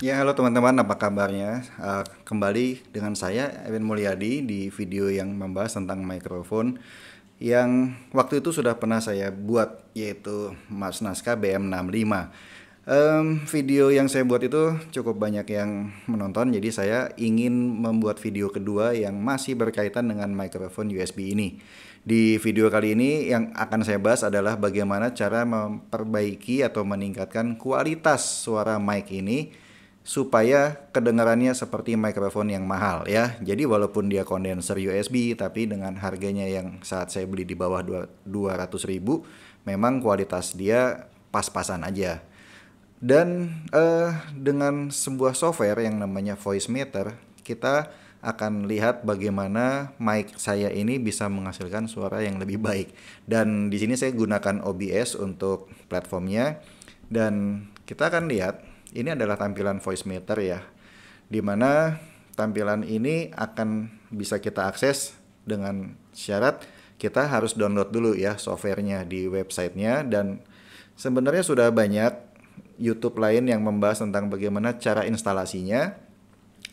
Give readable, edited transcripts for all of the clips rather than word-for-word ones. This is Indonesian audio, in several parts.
Ya, halo teman-teman, apa kabarnya? Kembali dengan saya, Ewen Mulyadi, di video yang membahas tentang mikrofon yang waktu itu sudah pernah saya buat, yaitu Mas Naska BM65. Video yang saya buat itu cukup banyak yang menonton, jadi saya ingin membuat video kedua yang masih berkaitan dengan mikrofon USB ini. Di video kali ini yang akan saya bahas adalah bagaimana cara memperbaiki atau meningkatkan kualitas suara mic ini supaya kedengarannya seperti mikrofon yang mahal ya. Jadi walaupun dia kondenser USB tapi dengan harganya yang saat saya beli di bawah 200.000, memang kualitas dia pas-pasan aja. Dan dengan sebuah software yang namanya Voicemeter, kita akan lihat bagaimana mic saya ini bisa menghasilkan suara yang lebih baik. Dan di sini saya gunakan OBS untuk platformnya, dan kita akan lihat ini adalah tampilan Voicemeter ya, dimana tampilan ini akan bisa kita akses dengan syarat kita harus download dulu ya softwarenya di websitenya. Dan sebenarnya sudah banyak YouTube lain yang membahas tentang bagaimana cara instalasinya.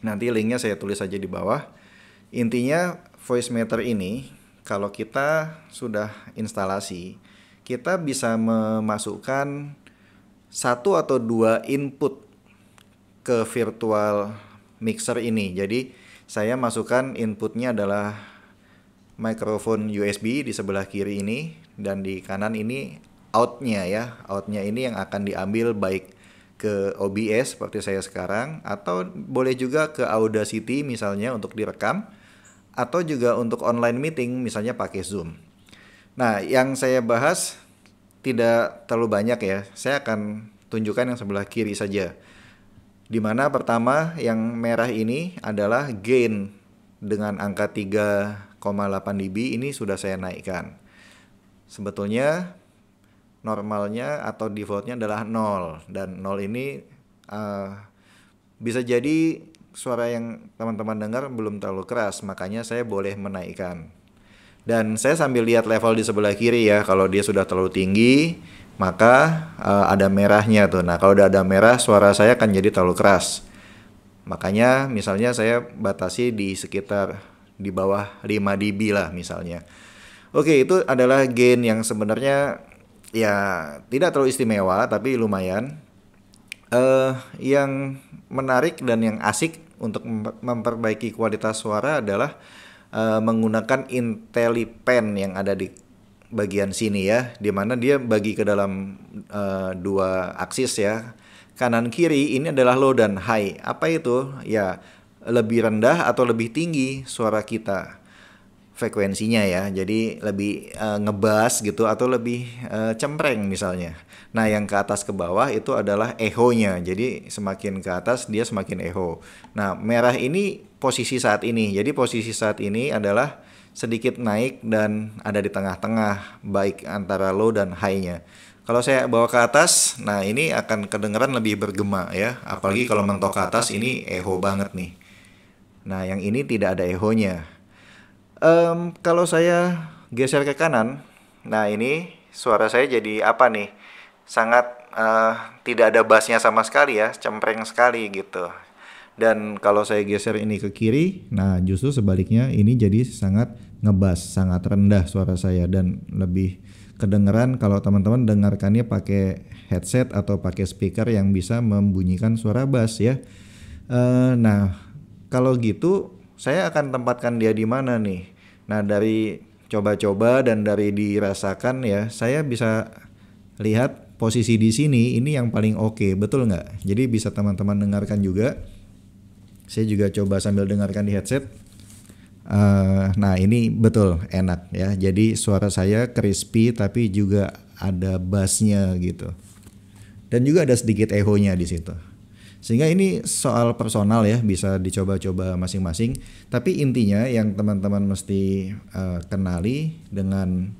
Nanti linknya saya tulis saja di bawah. Intinya Voicemeter ini kalau kita sudah instalasi, kita bisa memasukkan satu atau dua input ke virtual mixer ini. Jadi saya masukkan inputnya adalah mikrofon USB di sebelah kiri ini, dan di kanan ini outnya ya. Outnya ini yang akan diambil baik ke OBS seperti saya sekarang, atau boleh juga ke Audacity misalnya untuk direkam, atau juga untuk online meeting misalnya pakai Zoom. Nah, yang saya bahas tidak terlalu banyak ya. Saya akan tunjukkan yang sebelah kiri saja. Dimana pertama yang merah ini adalah gain dengan angka 3,8 dB, ini sudah saya naikkan. Sebetulnya normalnya atau defaultnya adalah 0, dan 0 ini bisa jadi suara yang teman-teman dengar belum terlalu keras, makanya saya boleh menaikkan. Dan saya sambil lihat level di sebelah kiri ya, kalau dia sudah terlalu tinggi maka ada merahnya tuh. Nah, kalau udah ada merah suara saya akan jadi terlalu keras. Makanya misalnya saya batasi di sekitar di bawah 5 dB lah misalnya. Oke, itu adalah gain yang sebenarnya ya tidak terlalu istimewa tapi lumayan. Yang menarik dan yang asik untuk memperbaiki kualitas suara adalah menggunakan IntelliPen yang ada di bagian sini ya, dimana dia bagi ke dalam dua aksis ya, kanan kiri. Ini adalah low dan high. Apa itu? Ya, lebih rendah atau lebih tinggi suara kita, frekuensinya ya, jadi lebih ngebass gitu atau lebih cempreng misalnya. Nah, yang ke atas ke bawah itu adalah echo-nya, jadi semakin ke atas dia semakin echo. Nah, merah ini posisi saat ini, jadi posisi saat ini adalah sedikit naik dan ada di tengah-tengah baik antara low dan high-nya. Kalau saya bawa ke atas, nah ini akan kedengeran lebih bergema ya, apalagi kalau mentok ke atas ini echo banget nih. Nah, yang ini tidak ada echo-nya. Kalau saya geser ke kanan, nah ini suara saya jadi apa nih? Sangat tidak ada bassnya sama sekali ya, cempreng sekali gitu. Dan kalau saya geser ini ke kiri, nah justru sebaliknya ini jadi sangat ngebass, sangat rendah suara saya dan lebih kedengeran kalau teman-teman dengarkannya pakai headset atau pakai speaker yang bisa membunyikan suara bass ya. Nah, kalau gitu saya akan tempatkan dia di mana nih? Nah, dari coba-coba dan dari dirasakan ya, saya bisa lihat posisi di sini ini yang paling oke, betul nggak? Jadi bisa teman-teman dengarkan juga. Saya juga coba sambil dengarkan di headset. Nah, ini betul enak ya. Jadi suara saya crispy tapi juga ada bassnya gitu. Dan juga ada sedikit echo-nya di situ. Sehingga ini soal personal ya, bisa dicoba-coba masing-masing. Tapi intinya yang teman-teman mesti kenali dengan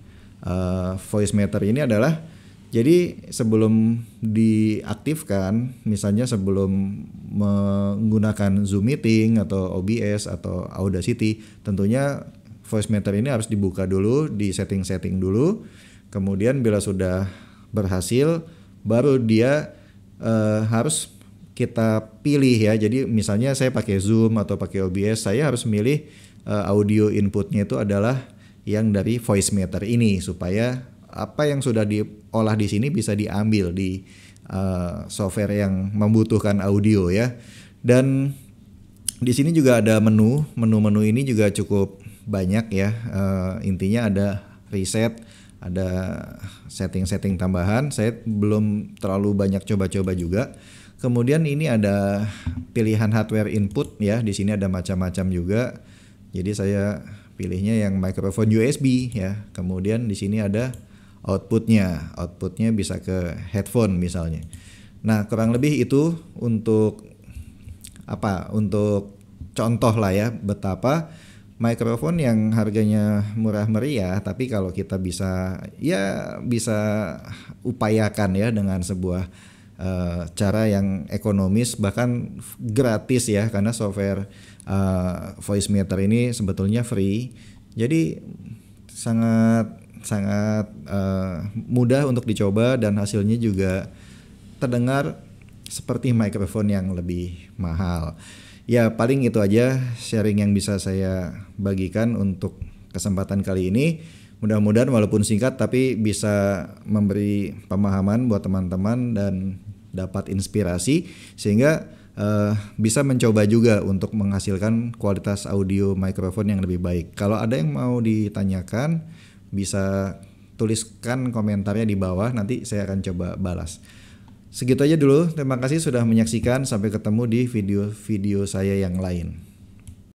Voicemeter ini adalah, jadi sebelum diaktifkan, misalnya sebelum menggunakan Zoom Meeting atau OBS atau Audacity, tentunya Voicemeter ini harus dibuka dulu, di setting-setting dulu. Kemudian bila sudah berhasil, baru dia harus kita pilih ya. Jadi misalnya saya pakai Zoom atau pakai OBS, saya harus milih audio inputnya itu adalah yang dari Voicemeeter ini, supaya apa yang sudah diolah di sini bisa diambil di software yang membutuhkan audio ya. Dan di sini juga ada menu ini juga cukup banyak ya. Intinya ada reset, ada setting-setting tambahan. Saya belum terlalu banyak coba-coba juga. Kemudian ini ada pilihan hardware input ya. Di sini ada macam-macam juga. Jadi saya pilihnya yang microphone USB ya. Kemudian di sini ada outputnya bisa ke headphone misalnya. Nah, kurang lebih itu untuk contoh lah ya, betapa mikrofon yang harganya murah meriah, tapi kalau kita bisa upayakan ya dengan sebuah cara yang ekonomis, bahkan gratis ya, karena software Voicemeeter ini sebetulnya free. Jadi sangat mudah untuk dicoba dan hasilnya juga terdengar seperti mikrofon yang lebih mahal. Ya paling itu aja sharing yang bisa saya bagikan untuk kesempatan kali ini. Mudah-mudahan walaupun singkat tapi bisa memberi pemahaman buat teman-teman dan dapat inspirasi sehingga bisa mencoba juga untuk menghasilkan kualitas audio mikrofon yang lebih baik. Kalau ada yang mau ditanyakan bisa tuliskan komentarnya di bawah, nanti saya akan coba balas. Segitu aja dulu, terima kasih sudah menyaksikan, sampai ketemu di video-video saya yang lain.